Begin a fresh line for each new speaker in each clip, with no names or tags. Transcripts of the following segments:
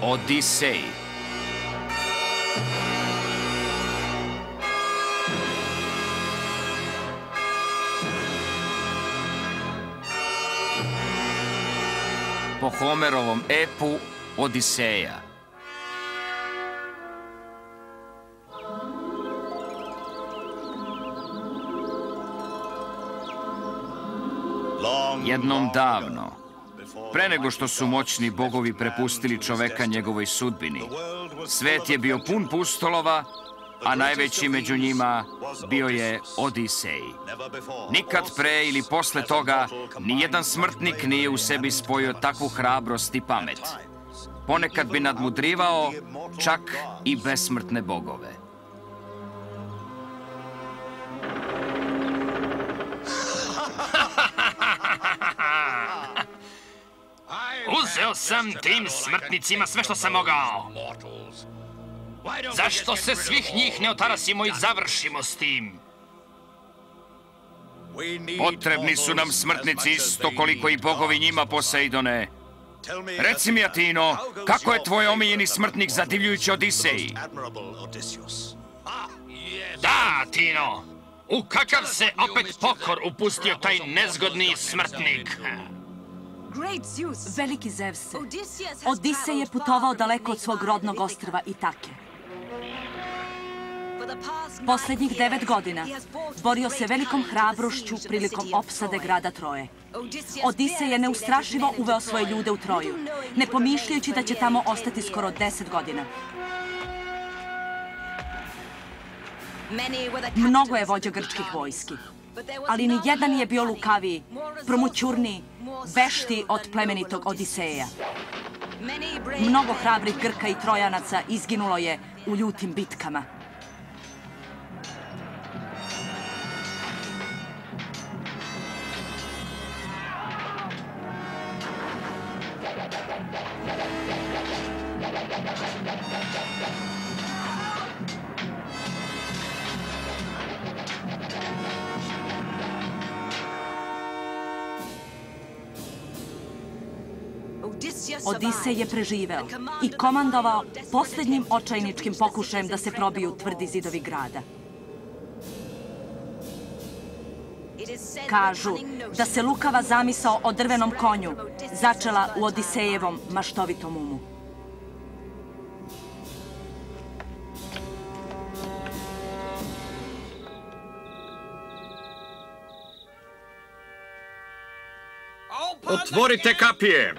Odisej. Po Homerovom epu Odiseja. Jednom davno, pre nego što su moćni bogovi prepustili čoveka njegovoj sudbini, svet je bio pun pustolova, a najveći među njima bio je Odisej. Nikad pre ili posle toga nijedan smrtnik nije u sebi spojio takvu hrabrost i pamet. Ponekad bi nadmudrivao čak i besmrtne bogove.
Uzeo sam tim smrtnicima sve što sam mogao. Zašto se svih njih ne otarasimo i završimo s tim?
Potrebni su nam smrtnici isto koliko i bogovi njima, Poseidone. Reci mi, Atino, kako je tvoj omiljeni smrtnik zadivljujući Odisej?
Da, Atino! U kakav se opet pokor upustio taj nezgodni smrtnik?
Veliki Zevse, Odisej je putovao daleko od svog rodnog ostrva Itake. Poslednjih 9 godina borio se velikom hrabrošću prilikom opsade grada Troje. Odisej je neustrašivo uveo svoje ljude u Troju, ne pomišljajući da će tamo ostati skoro 10 godina. Mnogo je vođa grčkih vojski, ali ni jedan nije bio lukaviji, promućurniji, veštiji od plemenitog Odiseja. Mnogo hrabrih Grka i Trojanaca izginulo je u ljutim bitkama. Odisej je preživeo i komandovao posljednjim očajničkim pokušajem da se probiju tvrdi zidovi grada. Kažu da se lukava zamisao o drvenom konju začela u Odisejevom maštovitom umu.
Otvorite kapije!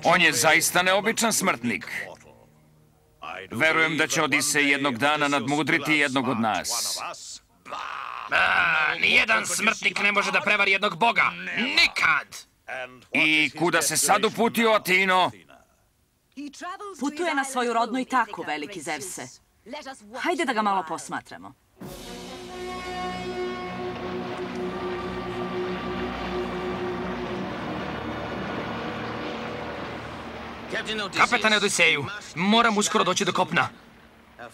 On je zaista neobičan smrtnik. Verujem da će Odisej jednog dana nadmudriti jednog od nas.
Nijedan smrtnik ne može da prevari jednog boga. Nikad!
I kuda se sad uputio, Atino?
Putuje na svoju rodnu Itaku, veliki Zevse. Hajde da ga malo posmatramo.
Kapetane Odiseju, moram uskoro doći do kopna.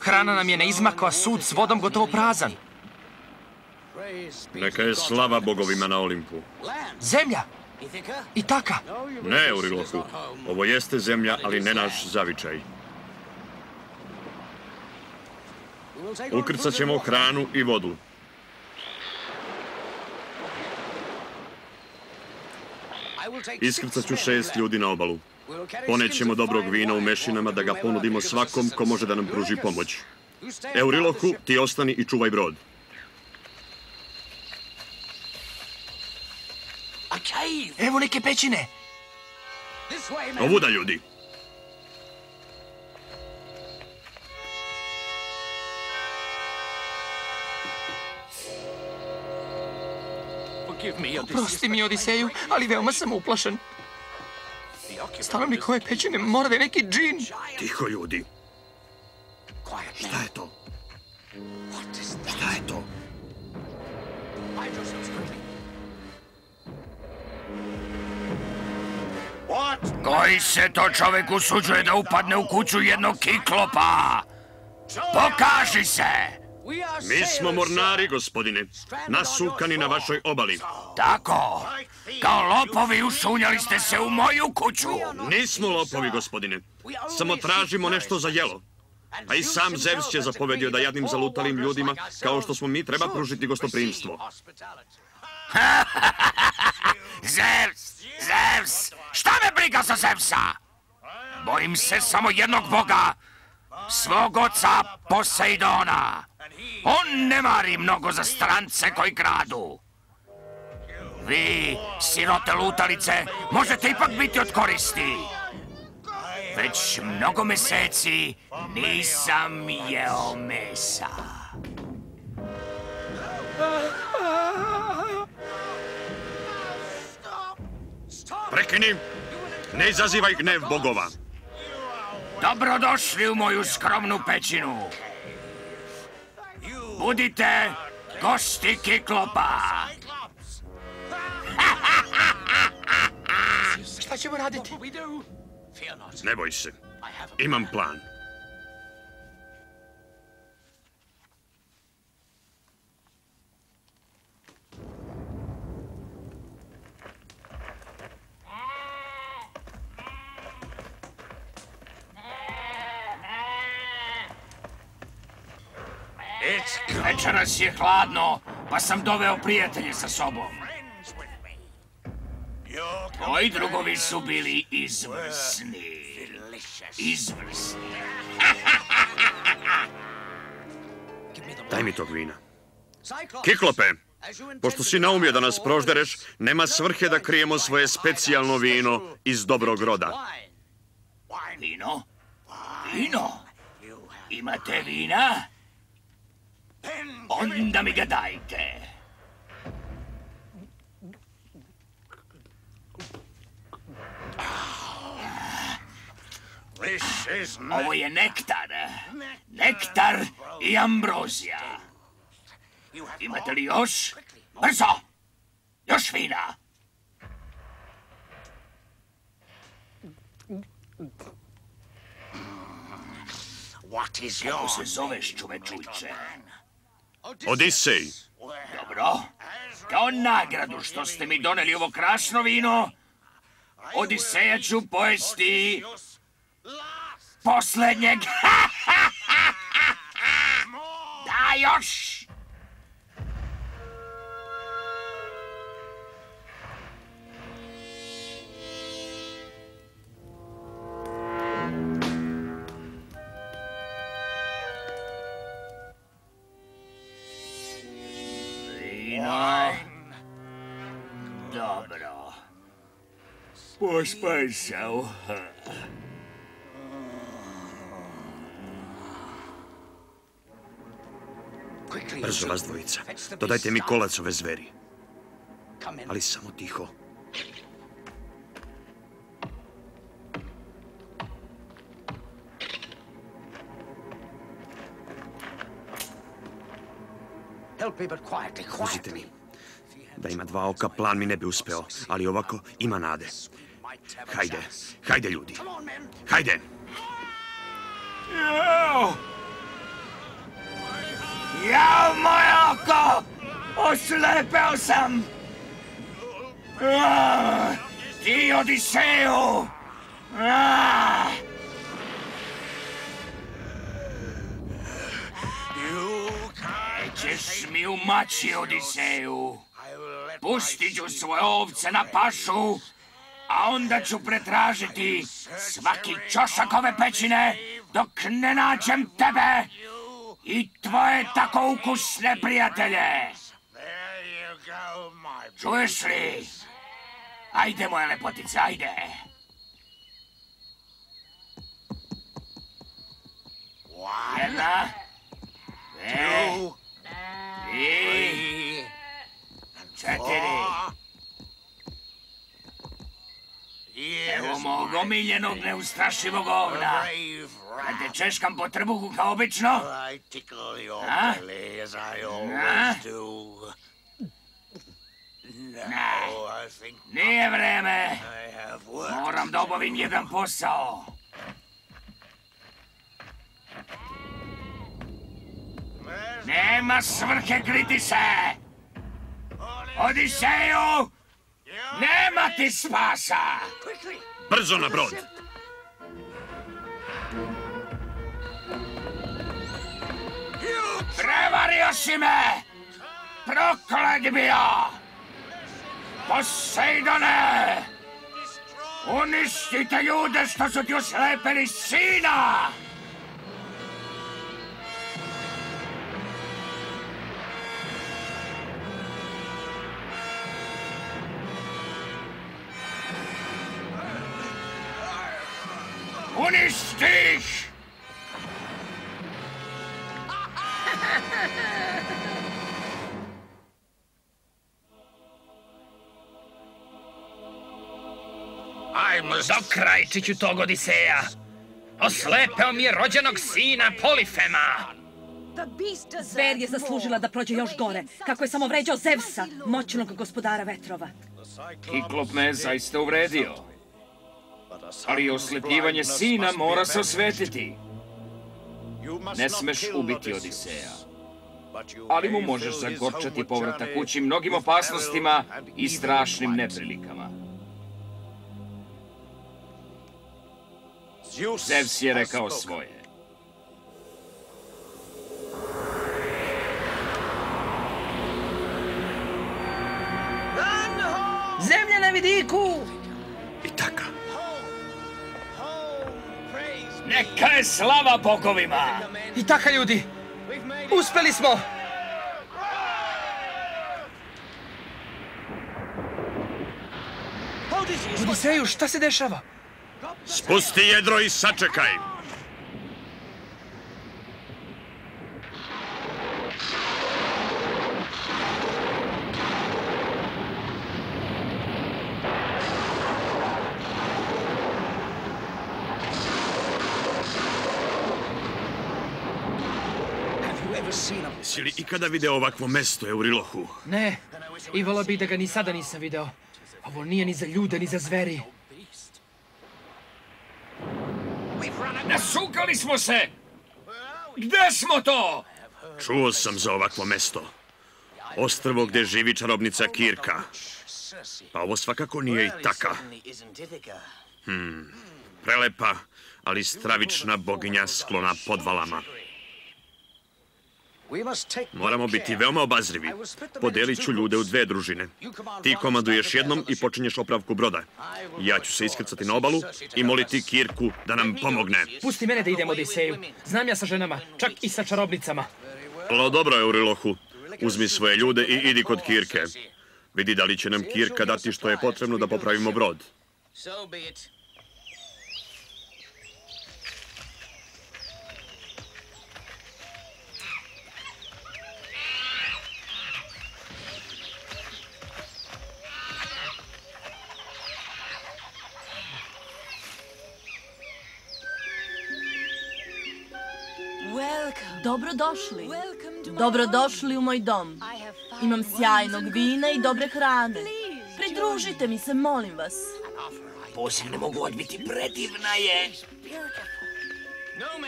Hrana nam je na izmaku, a sud s vodom gotovo prazan.
Neka je slava bogovima na Olimpu.
Zemlja! Itaka!
Ne, Euriloku. Ovo jeste zemlja, ali ne naš zavičaj. Ukrcat ćemo hranu i vodu. Iskrcat ću 6 ljudi na obalu. Ponećemo dobrog vina u mešinama da ga ponudimo svakom ko može da nam pruži pomoć. Euriloku, ti ostani i čuvaj brod.
Evo neke pećine.
Ovuda, ljudi.
Oprosti mi, Odiseju, ali veoma sam uplašen. Stanovnik ove pećine mora da je neki džin.
Tiho, ljudi. Šta je to? Šta je to?
Koji se to čovek usuđuje da upadne u kuću jednog kiklopa? Pokaži se!
Mi smo mornari, gospodine. Nasukani na vašoj obali.
Tako. Kao lopovi ušunjali ste se u moju kuću.
Nismo lopovi, gospodine. Samo tražimo nešto za jelo. A i sam Zevs će zapovedio da jadnim zalutalim ljudima, kao što smo mi, treba pružiti gostoprimstvo.
Zevs! Šta me briga za Zevsa? Bojim se samo jednog boga, svog oca Poseidona. On ne mari mnogo za strance koji kradu. Vi, sirote lutalice, možete ipak biti od koristi. Već mnogo meseci nisam jeo mesa.
Prekini! Ne izazivaj gnev bogova.
Dobrodošli u moju skromnu pećinu. Budite gosti Kiklopa.
Šta ćemo raditi?
Ne boj se. Imam plan.
Večeras je hladno, pa sam doveo prijatelje sa sobom. Tvoji drugovi su bili izvrsni. Izvrsni.
Daj mi tog vina. Kiklope, pošto si naumio da nas proždereš, nema svrhe da krijemo svoje specijalno vino iz dobrog roda.
Vino? Vino? Imate vina? Onda mi ga dajte. Ovo je nektar. Nektar i ambrozija. Imate li još? Brzo! Još vina! Kako se zoveš, čovečujče?
Odisej.
Dobro. Kao nagradu što ste mi doneli ovo krasno vino, Odiseja ću pojesti poslednjeg. Da, još! Vino. Dobro. Pospasao.
Brzo vas dvojica. Dodajte mi kolac ove zveri. Ali samo tiho. Pustite mi. Da ima dva oka, plan mi ne bi uspeo. Ali ovako ima nade. Hajde, hajde ljudi. Hajde!
Jao, moje oko! Oslepeo sam! Ti, Odiseju! Nećeš mi umaći, Odiseju. Pustit ću svoje ovce na pašu, a onda ću pretražiti svaki ćošak ove pećine dok ne nađem tebe i tvoje tako ukusne prijatelje. Čuješ li? Ajde, moja lepotica, ajde. Jedna, dve, tri, četiri. Evo mog omiljenog neustrašivog ovna. Da te češkam po trbuhu kao obično? A? A? Ne, nije vreme. Moram da obavim jedan posao. Nema svrhe kriti se! Odiseju! Nema ti spasa!
Brzo na brod!
Prevario si me! Proklet bio! Posejdone! Uništite ljude što su ti oslepili sina! Uništi ih!
Dokrajčit ću tog Odiseja. Oslepeo mi je rođenog sina Polifema.
Zver je zaslužila da prođe još gore, kako je samo vređao Zevsa, moćnog gospodara vetrova.
Kiklop me je zaista uvredio. Ali oslepljivanje sina mora se osvetiti. Ne smeš ubiti Odiseja. Ali mu možeš zagorčati povratak kući mnogim opasnostima i strašnim neprilikama. Zevs je rekao svoje.
Zemlja na vidiku!
Itaka.
Neka je slava bogovima!
Itaka, ljudi! Uspeli smo! Odiseju, šta se dešava?
Spusti jedro i sačekaj. Jesi li ikada video ovakvo mesto, Eurilohu?
Ne, i volao bih da ga ni sada nisam video. Ovo nije ni za ljude, ni za zveri.
Nasukali smo se! Gde smo to?
Čuo sam za ovakvo mesto. Ostrvo gde živi čarobnica Kirka. Pa ovo svakako nije Itaka. Prelepa, ali stravična boginja sklona podvalama. Moramo biti veoma obazrivi. Podelit ću ljude u dve družine. Ti komanduješ jednom i počinješ opravku broda. Ja ću se iskrcati na obalu i moliti Kirku da nam pomogne.
Pusti mene da idem, Odiseju. Znam ja sa ženama, čak i sa čarobnicama.
Vrlo dobro, Eurilohu. Uzmi svoje ljude i idi kod Kirke. Vidi da li će nam Kirka dati što je potrebno da popravimo brod.
Dobrodošli. Dobrodošli u moj dom. Imam sjajnog vina i dobre hrane. Pridružite mi se, molim vas.
Poziv ne mogu odbiti, predivna je.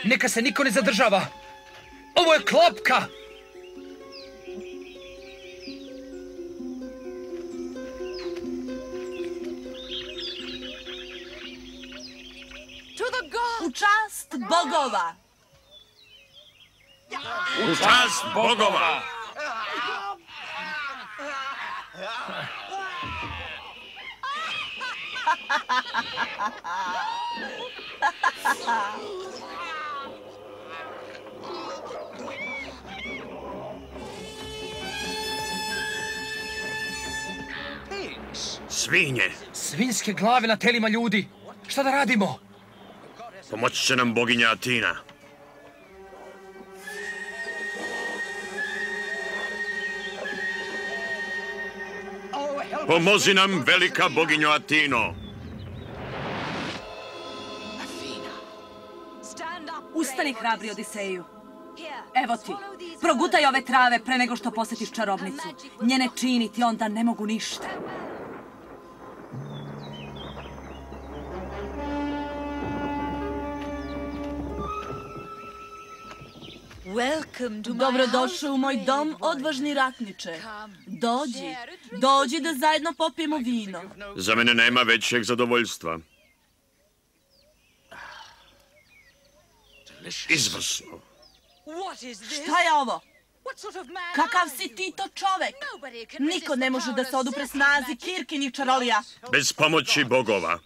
Neka se niko ne zadržava. Ovo je klopka!
U čast bogova!
U čast bogova! Svinje.
Svinjske glave na telima ljudi. Šta da radimo?
Pomoći će nam boginja Atina. Pomozi nam, velika boginjo Atino.
Ustani, hrabri Odiseju. Evo ti, progutaj ove trave pre nego što posjetiš čarobnicu. Njene čini ti onda ne mogu ništa.
Dobrodošao u moj dom, odvažni ratniče. Dođi da zajedno popijemo vino.
Za mene nema većeg zadovoljstva. Izvrsno.
Šta je ovo? Kakav si ti to čovek? Niko ne može da se odupre snazi Kirkinih čarolija.
Bez pomoći bogova.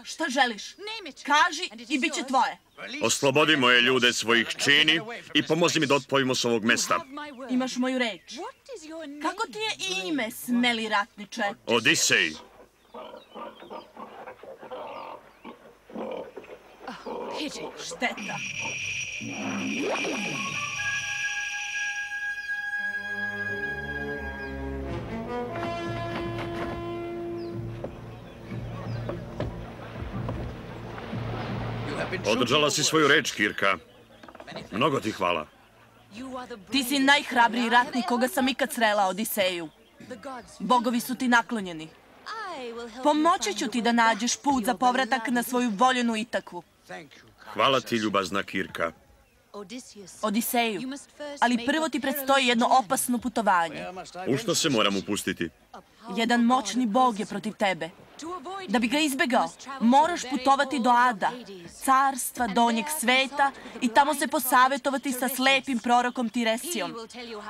Šta želiš? Kaži i bit će tvoje.
Oslobodi moje ljude svojih čini i pomozi mi da otplovimo s ovog mesta.
Imaš moju reč. Kako ti je ime, smeli ratniče?
Odisej.
Šteta.
Održala si svoju reč, Kirka. Mnogo ti hvala.
Ti si najhrabriji ratnik koga sam ikad srela, Odiseju. Bogovi su ti naklonjeni. Pomoći ću ti da nađeš put za povratak na svoju voljenu Itaku.
Hvala ti, ljubazna Kirka.
Odiseju, ali prvo ti predstoji jedno opasno putovanje.
U što se moram upustiti?
Jedan moćni bog je protiv tebe. Da bi ga izbegao, moraš putovati do Ada, carstva donjeg sveta, i tamo se posavjetovati sa slepim prorokom Tiresijom.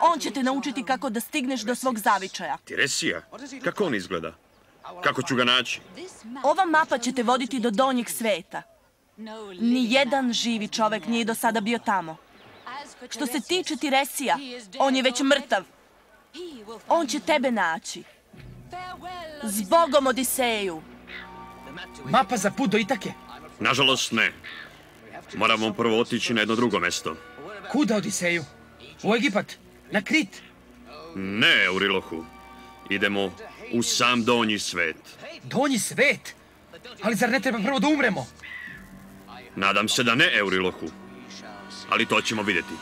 On će te naučiti kako da stigneš do svog zavičaja.
Tiresija? Kako on izgleda? Kako ću ga naći?
Ova mapa će te voditi do donjeg sveta. Nijedan živi čovek nije do sada bio tamo. Što se tiče Tiresija, on je već mrtav. On će tebe naći. Zbogom, Odiseju!
Mapa za put do Itake.
Nažalost, ne. Moramo prvo otići na jedno drugo mesto.
Kuda, Odiseju? U Egipat? Na Krit?
Ne, Eurilohu. Idemo u sam donji svet.
Donji svet? Ali zar ne treba prvo da umremo?
Nadam se da ne, Eurilohu. Ali to ćemo vidjeti.